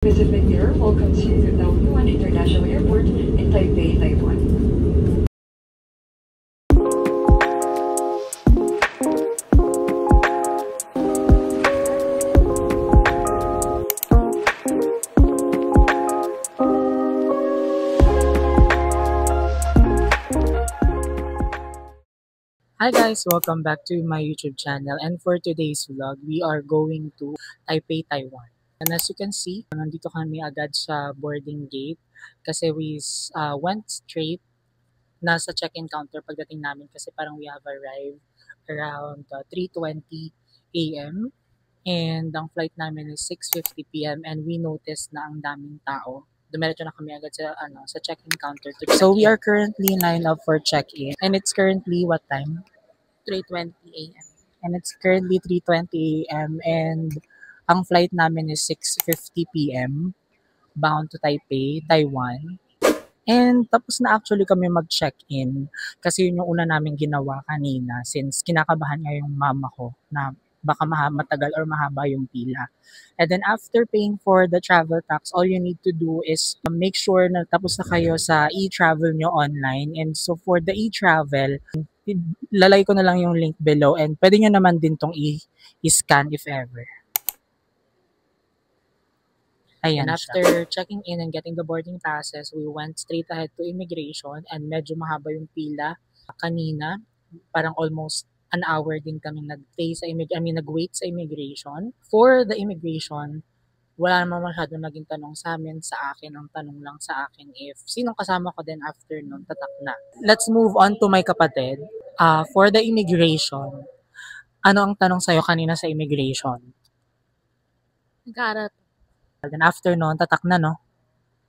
Pacific Air welcomes you to Taoyuan International Airport in Taipei, Taiwan. Hi guys, welcome back to my YouTube channel, and for today's vlog, we are going to Taipei, Taiwan. And as you can see, nandito kami agad sa boarding gate kasi we went straight nasa check-in counter pagdating namin kasi parang we have arrived around 3:20 a.m. and ang flight namin is 6:50 p.m. and we noticed na ang daming tao. Dumiretso na kami agad sa check-in counter to check in. So we are currently lined up for check-in, and it's currently what time? 3:20 a.m. And it's currently 3:20 a.m. and ang flight namin is 6:50 p.m. bound to Taipei, Taiwan. And tapos na actually kami mag-check-in kasi yun yung una namin ginawa kanina since kinakabahan nga yung mama ko na baka matagal or mahaba yung pila. And then after paying for the travel tax, all you need to do is make sure na tapos na kayo sa e-travel nyo online. And so for the e-travel, lalagay ko na lang yung link below and pwede nyo naman din tong i-scan if ever. Ayan. And after checking in and getting the boarding passes, we went straight ahead to immigration and medyo mahaba yung pila kanina. Parang almost an hour din kaming nag-wait sa immigration. For the immigration, wala naman masyadong naging tanong sa amin, sa akin. Ang tanong lang sa akin if sinong kasama ko din after nun, tatak na. Let's move on to my kapatid. For the immigration, ano ang tanong sa'yo kanina sa immigration? Nag-aaral. Then after nun, tatak na, no?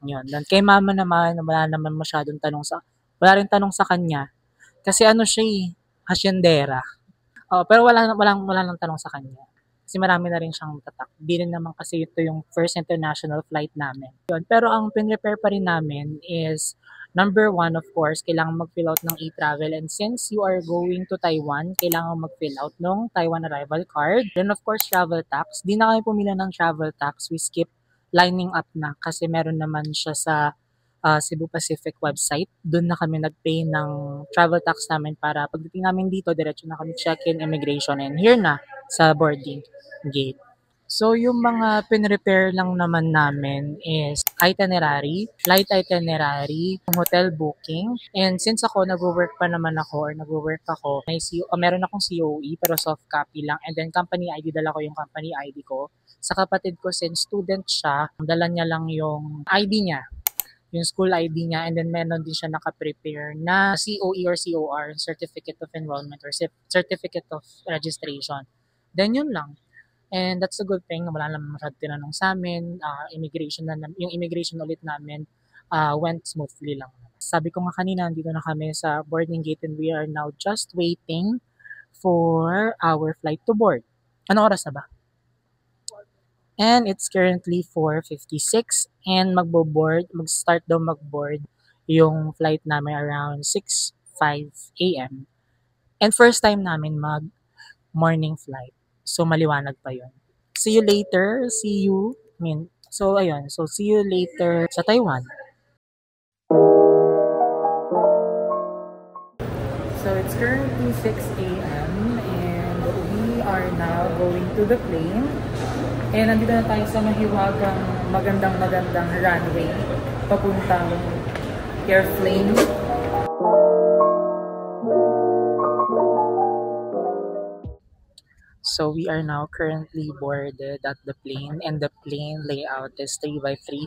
Yun. Then kay mama naman, wala rin tanong sa kanya. Kasi ano siya hasyendera. Pero wala lang tanong sa kanya. Kasi marami na rin siyang tatak. Di rin naman kasi ito yung first international flight namin. Yun. Pero ang pinrepare pa rin namin is, number one, of course, kailangan mag-fill out ng e-travel. And since you are going to Taiwan, kailangan mag-fill out ng Taiwan arrival card. Then of course, travel tax. Di na kami pumila ng travel tax. We skip lining up na kasi meron naman siya sa Cebu Pacific website. Doon na kami nag-pay ng travel tax namin para pagdating namin dito, diretso na kami check-in, immigration, and here na sa boarding gate. So, yung mga pinrepair lang naman namin is itinerary, flight itinerary, hotel booking. And since ako, nag-work ako, meron akong COE pero soft copy lang. And then company ID, dala ko yung company ID ko. Sa kapatid ko, since student siya, dala niya lang yung ID niya, yung school ID niya, and then meron din siya naka-prepare na COE or COR, Certificate of Enrollment or Certificate of Registration. Then yun lang. And that's a good thing. Wala naman masyadong tinanong sa amin. Yung immigration ulit namin went smoothly lang. Sabi ko nga kanina, nandito na kami sa boarding gate and we are now just waiting for our flight to board. Anong oras na ba? And it's currently 4:56 and mag-start daw mag-board yung flight namin around 6:05 a.m. And first time namin mag-morning flight. So, maliwanag pa yun. See you later. See you later sa Taiwan. So, it's currently 6 a.m. and we are now going to the plane. And nandito na tayo sa mahiwagang magandang runway papuntang airplane. So we are now currently boarded at the plane, and the plane layout is 3x3.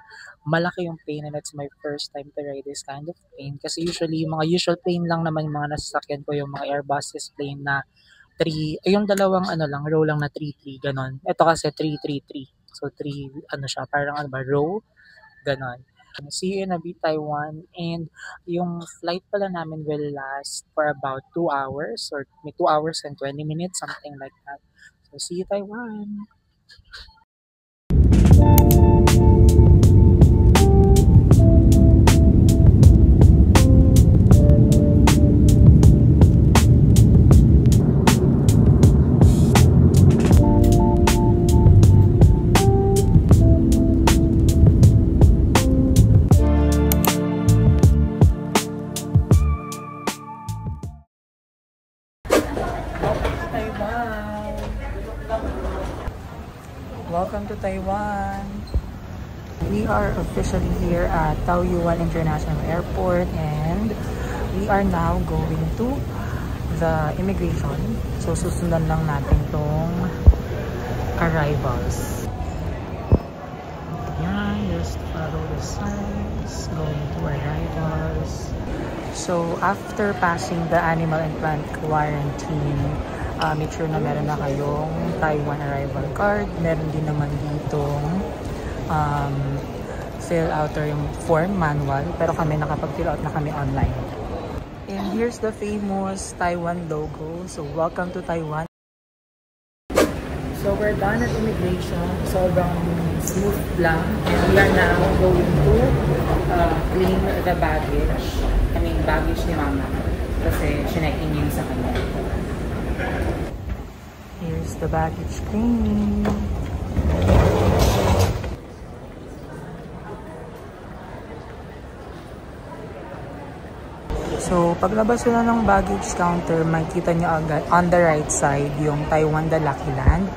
Malaki yung plane and it's my first time to ride this kind of plane. Kasi usually, yung mga usual plane lang naman yung mga nasasakyan ko, yung mga Airbuses plane na yung dalawang row lang na 3-3, ganon. Ito kasi 3-3-3. So 3, siya, parang row, ganon. See you in a bit, Taiwan. And yung flight pala namin will last for about 2 hours or 2 hours and 20 minutes, something like that. So see you, Taiwan. to Taiwan. We are officially here at Taoyuan International Airport and we are now going to the immigration. So susundan lang natin tong arrivals. Yan, just follow the signs going to arrivals. So after passing the animal and plant quarantine, make sure na meron na kayong Taiwan arrival card. Meron din naman ditong fill out or yung form manual, pero kami nakapag-fill out na kami online. And here's the famous Taiwan logo. So welcome to Taiwan. So we're done at immigration. Sobrang smooth lang. And we are now going to claim the baggage. I mean baggage ni Mama. Kasi chinekin yun sa kanya. Here's the baggage claim. So, paglabas nyo ng baggage counter, makikita nyo agad on the right side yung Taiwan The Lucky Land.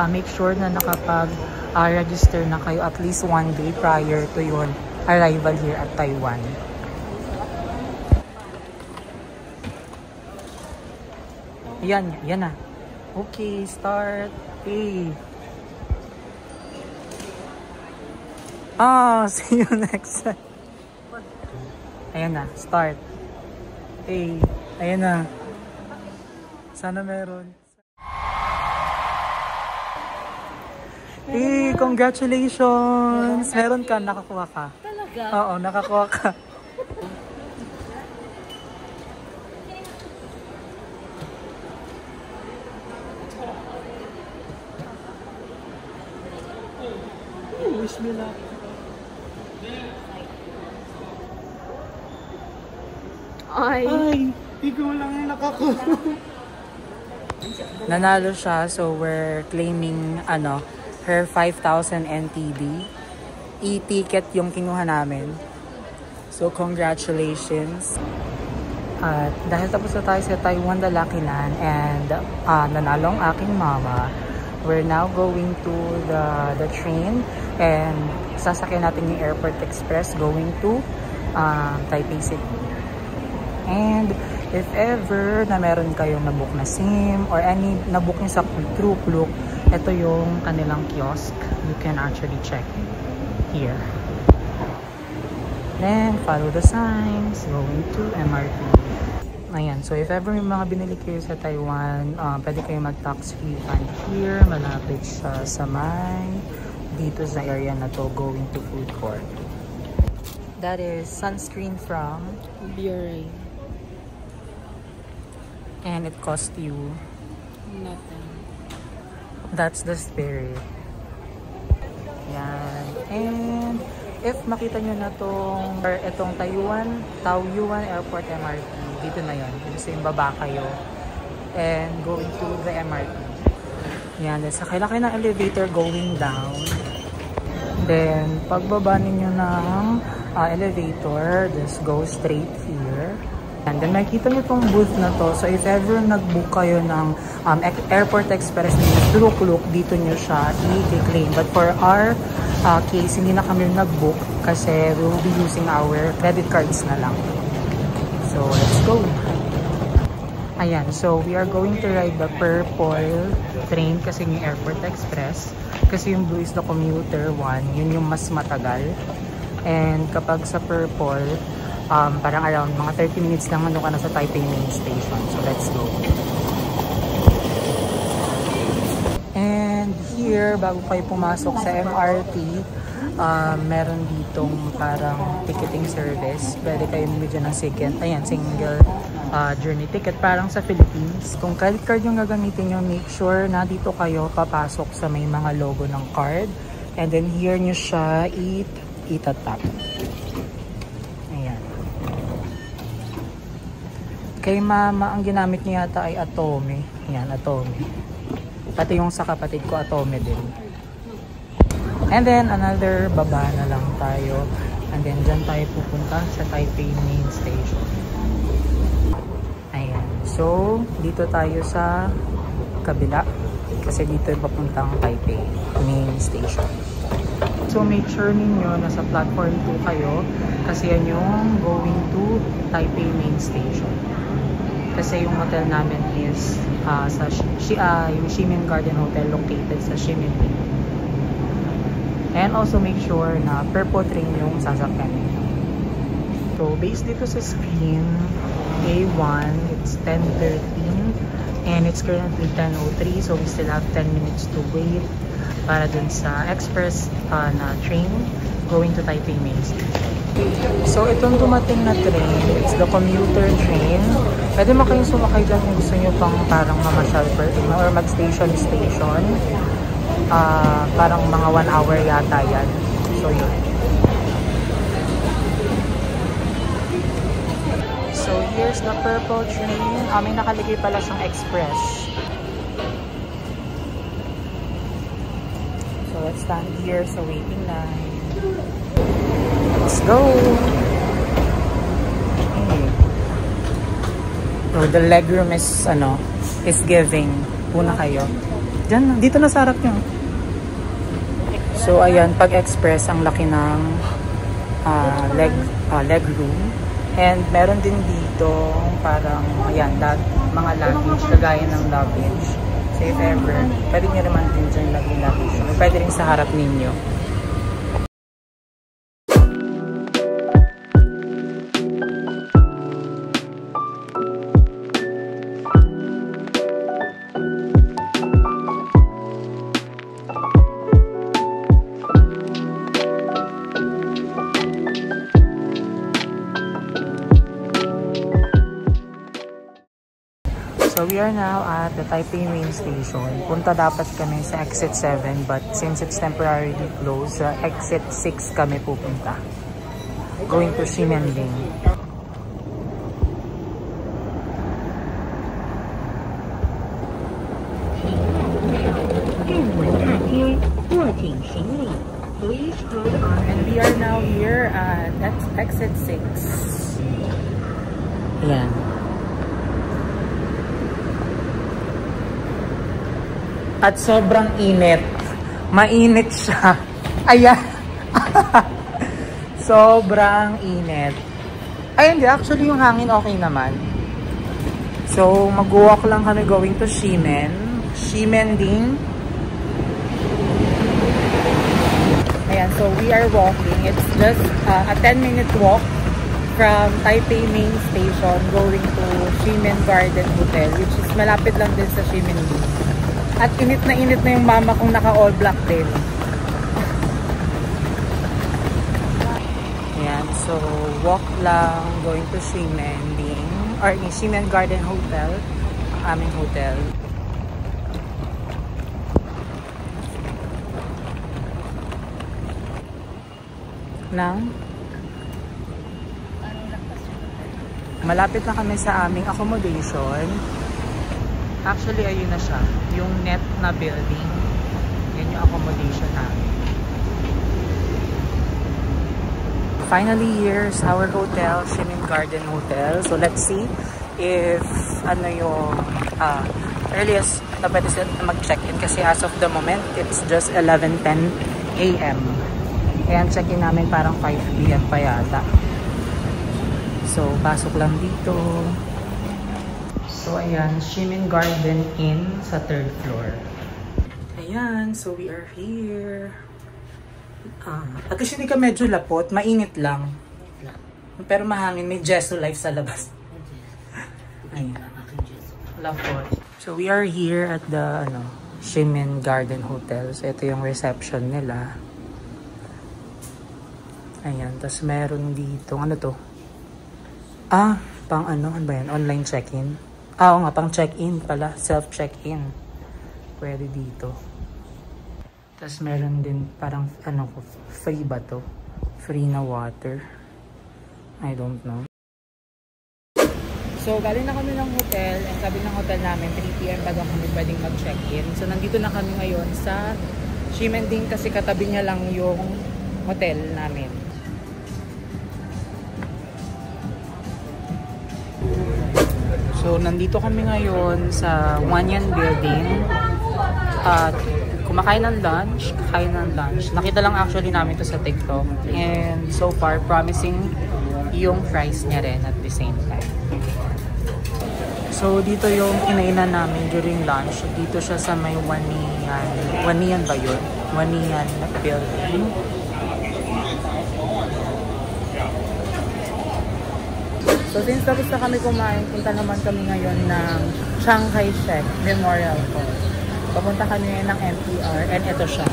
Make sure na nakapag-register na kayo at least 1 day prior to your arrival here at Taiwan. Yan na. Okay, start. Hey. See you next time. Ayan na, start. Hey, ayan na. Sana meron. Hey, congratulations! Meron ka, nakakuha ka. Talaga? Oo, nakakuha ka. Wish me luck. Ay, ikaw lang yung nakakuha. Nanalo siya, so we're claiming her 5,000 NTD. E-ticket yung kinuha namin. So congratulations. At dahil tapos na tayo sa Taiwan The Lucky Land and nanalo ang aking mama, we're now going to the train and sasakyan natin yung Airport Express going to Taipei City. And if ever na meron kayong nabook na SIM or any nabook nyo sa Klook, ito yung kanilang kiosk. You can actually check here. Then, follow the signs going to MRT. Ayan. So, if ever yung mga binili kayo sa Taiwan, pwede kayo mag-tax refund here. Malapit siya sa dito sa area na to going to food court. That is sunscreen from Biore. And it cost you Nothing. that's the spirit. Yan. And if makita nyo na itong Taoyuan Airport MRT, dito na yan. So yung baba kayo and going to the MRT. Yan. Then sakay lang kayo ng elevator going down. Then pagbaba ninyo ng elevator, just go straight here. And then makikita nyo itong booth na to. So if ever nag-book kayo ng Airport Express Klook, dito nyo siya i-claim. But for our case, hindi na kami nag-book kasi we will be using our credit cards na lang. So let's go. Ayan, so we are going to ride the purple train kasi yung Airport Express. Kasi yung blue is the commuter one, yun yung mas matagal. And kapag sa purple, parang around mga 30 minutes lang ka na sa Taipei main station. So let's go. And here, bago kayo pumasok sa MRT, meron ditong parang ticketing service. Pwede kayo bumili ng single journey ticket. Parang sa Philippines. Kung credit card yung gagamitin nyo, make sure na dito kayo papasok sa may mga logo ng card. And then here nyo siya itatap. Kay mama, ang ginamit niya yata ay Atome. Yan, Atome. Pati yung sa kapatid ko, Atome din. And then, another baba na lang tayo. And then, dyan tayo pupunta sa Taipei main station. Ayan. So, dito tayo sa kabila. Kasi dito yung papuntang Taipei main station. So make sure ninyo nasa platform 2 kayo kasi yan yung going to Taipei main station. Kasi yung hotel namin is yung Ximen Garden Hotel located sa Ximenling. And also make sure na purple train yung sasakyan ninyo. So based dito sa screen, A1, it's 10:13 and it's currently 10:03, so we still have 10 minutes to wait para dun sa express na train going to Taipei main station. So itong dumating na train, it's the commuter train. Pwede mo kayong sumakay dyan kung gusto nyo pang parang mamasyal or mag-station. Parang mga 1 hour yata yan. So yun. So here's the purple train. May nakalagay pala siyang express. So let's stand here sa waiting line. Let's go! Okay. So the legroom is giving. Puna kayo. Diyan, dito na sa harap nyo. So ayan, pag express ang laki ng legroom. And meron din dito parang ayan, mga luggage, kagaya ng luggage. So if ever, pwede nyo naman din dyan lagay luggage. Pwede rin sa harap ninyo. So we are now at the Taipei main station. Punta dapat kami sa exit 7 but since it's temporarily closed, exit 6 kami pupunta. Going to Ximenling. And we are now here at exit 6. Ayan. At sobrang init. Mainit siya. Ayan. Sobrang init. Ay, hindi. Actually, yung hangin okay naman. So, mag-walk lang kami going to Ximenling. Ayan. So, we are walking. It's just a 10-minute walk from Taipei main station going to Ximen Garden Hotel, which is malapit lang din sa Ximenling. At init na yung mama kong naka-all black din. Ayan, so walk lang going to Ximenling or Ximen Garden Hotel, ang aming hotel. Malapit na kami sa aming accommodation. Actually, ayun na siya. Yung net na building. Yan yung accommodation namin. Finally, here's our hotel, Ximen Garden Hotel. So, let's see if yung earliest na pwede sila mag-check-in. Kasi as of the moment, it's just 11:10 AM. Ayan, check-in namin parang 5 PM pa yata. So, pasok lang dito. So, ayan, Ximen Garden Inn sa 3rd floor. Ayan, so we are here. At least hindi ka medyo lapot, mainit lang. Pero mahangin, may Gesso Life sa labas. Ayan, lapot. So, we are here at the Ximen Garden Hotel. So, ito yung reception nila. Ayan, tapos meron dito, ano to? Pang ano ba yan? Online check-in. Oo nga, pang check-in pala. Self-check-in. Pwede dito. Tapos meron din parang, free ba to? Free na water. I don't know. So, galing na kami ng hotel. And sabi ng hotel namin, 3 PM bago kami pwedeng mag-check-in. So, nandito na kami ngayon sa Ximenling kasi katabi niya lang yung hotel namin. So, nandito kami ngayon sa Wanyan Building. kumakain ng lunch, kakain ng lunch. Nakita lang actually namin to sa TikTok. And so far, promising yung price niya rin at the same time. So, dito yung kinainan namin during lunch. Dito siya sa may Wanian ba yun? Wanian building. So, since tapos na kami kumain, punta naman kami ngayon ng Chiang Kai-shek Memorial Hall. Papunta kami ngayon ng MTR and ito siya.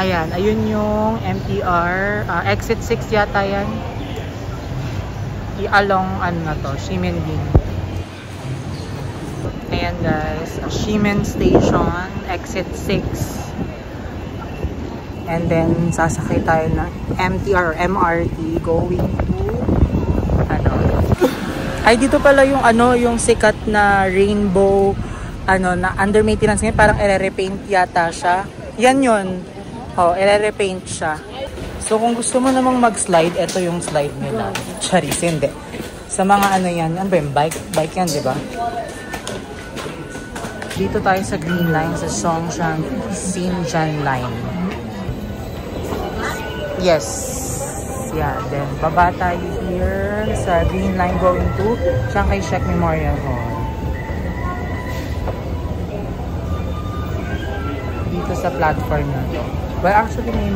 Ayan, ayun yung MTR. Exit 6 yata yan. Along ano na to, Ximending. Ayan guys, Ximen Station, exit 6. And then sasakay tayo ng MTR or MRT going to ay dito pala yung yung sikat na rainbow na under maintenance ngayon, parang ire-repaint yata siya. Yan yun. Oh, ire-repaint siya. So, kung gusto mo namang mag-slide, ito yung slide nila. Charis, hindi. Sa mga yan, ba yung bike? Bike yan, di ba? Dito tayo sa Green Line, sa Songshan Xinjiang Line. Yes. Yeah, then baba tayo here sa Green Line going to Chiang Kai-shek Memorial Hall. Dito sa platform na to. Well, actually may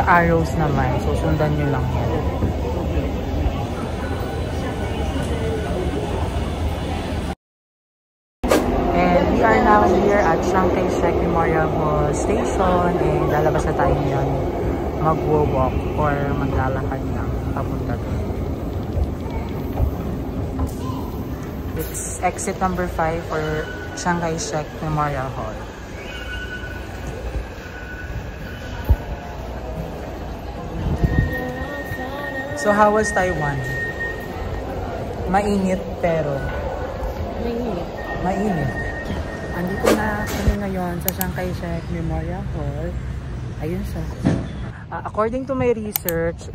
arrows naman. So, sundan nyo lang yan. And we are now here at Chiang Kai-shek Memorial Hall Station. And lalabas na tayo ngayon. Mag-walk or maglalakad lang papunta doon. It's exit number 5 for Chiang Kai-shek Memorial Hall. So, how was Taiwan? Mainit pero... Mainit. Andito na kami ngayon sa Chiang Kai-shek Memorial Hall. Ayun siya. According to my research,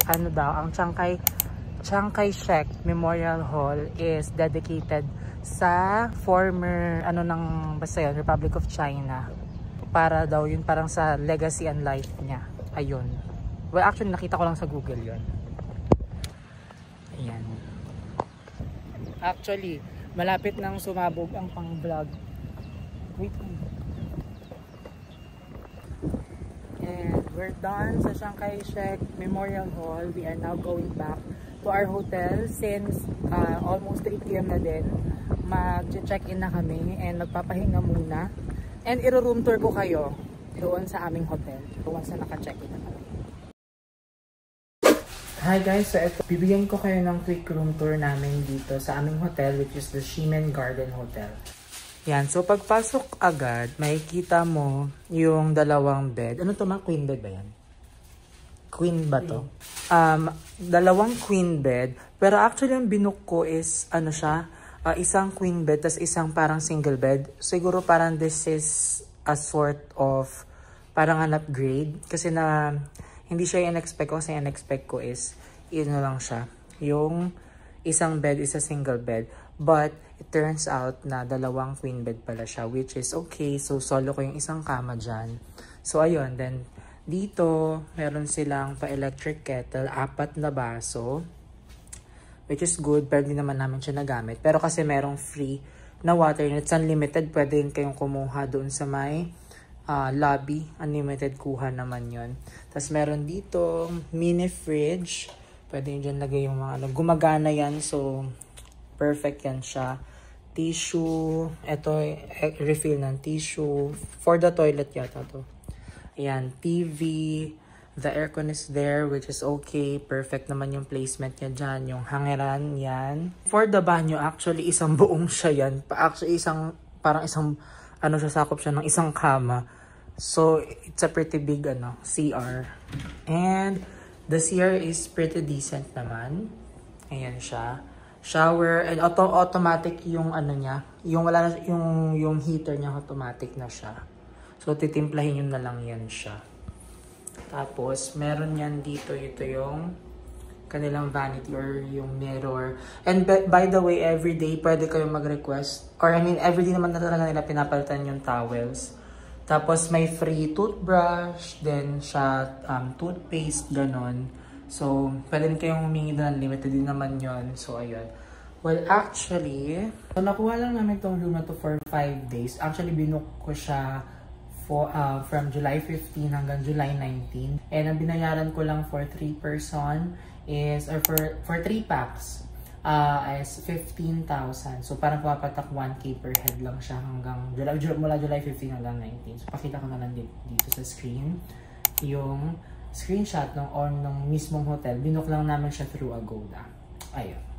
ang Chiang Kai-shek Memorial Hall is dedicated sa former, Republic of China. Para daw yun, parang sa legacy and life niya. Ayun. Well, actually, nakita ko lang sa Google yun. Ayan. Actually, malapit nang sumabog ang pang-vlog. Wait. And we're done sa Chiang Kai-shek Memorial Hall. We are now going back to our hotel since almost 3 PM na din. Mag-check-in na kami and magpapahinga muna. And iro-room tour ko kayo doon sa aming hotel. Doon sa naka-check-in na kami. Hi guys, so ito, bibigyan ko kayo ng quick room tour namin dito sa aming hotel, which is the Ximen Garden Hotel. Yan, so pagpasok agad, makikita mo yung dalawang bed. Ano to, queen bed ba yan? Queen ba to? Dalawang queen bed, pero actually ang binook ko is, isang queen bed, tas isang parang single bed. Siguro parang this is a sort of, parang an upgrade. Kasi hindi siya in-expect ko, kasi in-expect ko is, lang siya. Yung isang bed is a single bed. But, it turns out na dalawang queen bed pala siya, which is okay. So, solo ko yung isang kama dyan. So, ayun. Then, dito, meron silang pa-electric kettle, 4 na baso. Which is good, pero di naman namin siya nagamit. Pero kasi merong free na water. And it's unlimited. Pwede kayong kumuha doon sa may lobby. Unlimited kuha naman yun. Tapos meron dito mini fridge. Pwede nyo dyan lagay yung mga gumagana yan. So, perfect yan siya. Tissue. Ito, refill ng tissue. For the toilet yata to. Ayan, TV. The aircon is there, which is okay. Perfect naman yung placement niya dyan. Yung hangeran, yan. For the banyo, actually, isang buong siya yan. Actually, sakop siya ng isang kama. So, it's a pretty big, CR. And, the CR is pretty decent naman. Ayan siya. Shower, and automatic yung niya. Yung heater niya, automatic na siya. So, titimplahin nyo na lang yan siya. Tapos, meron yan dito, ito yung kanilang vanity or yung mirror. And by the way, everyday pwede kayong mag-request, or I mean, everyday naman na talaga nila pinapalitan yung towels. Tapos may free toothbrush, then siya toothpaste, ganon. So, pwede rin kayong humingi doon, limited din naman yon. So, ayun. Well, actually, so nakuha lang namin tong room na to for 5 days. Actually, binook ko siya from July 15 hanggang July 19. And ang binayaran ko lang for 3 person is, or for 3 packs, is 15,000. So, parang pumapatak 1K per head lang siya hanggang, mula July 15 hanggang 19. So, pakita ko na lang dito sa screen yung screenshot ng mismong hotel. Binook lang namin siya through Agoda. Ayun.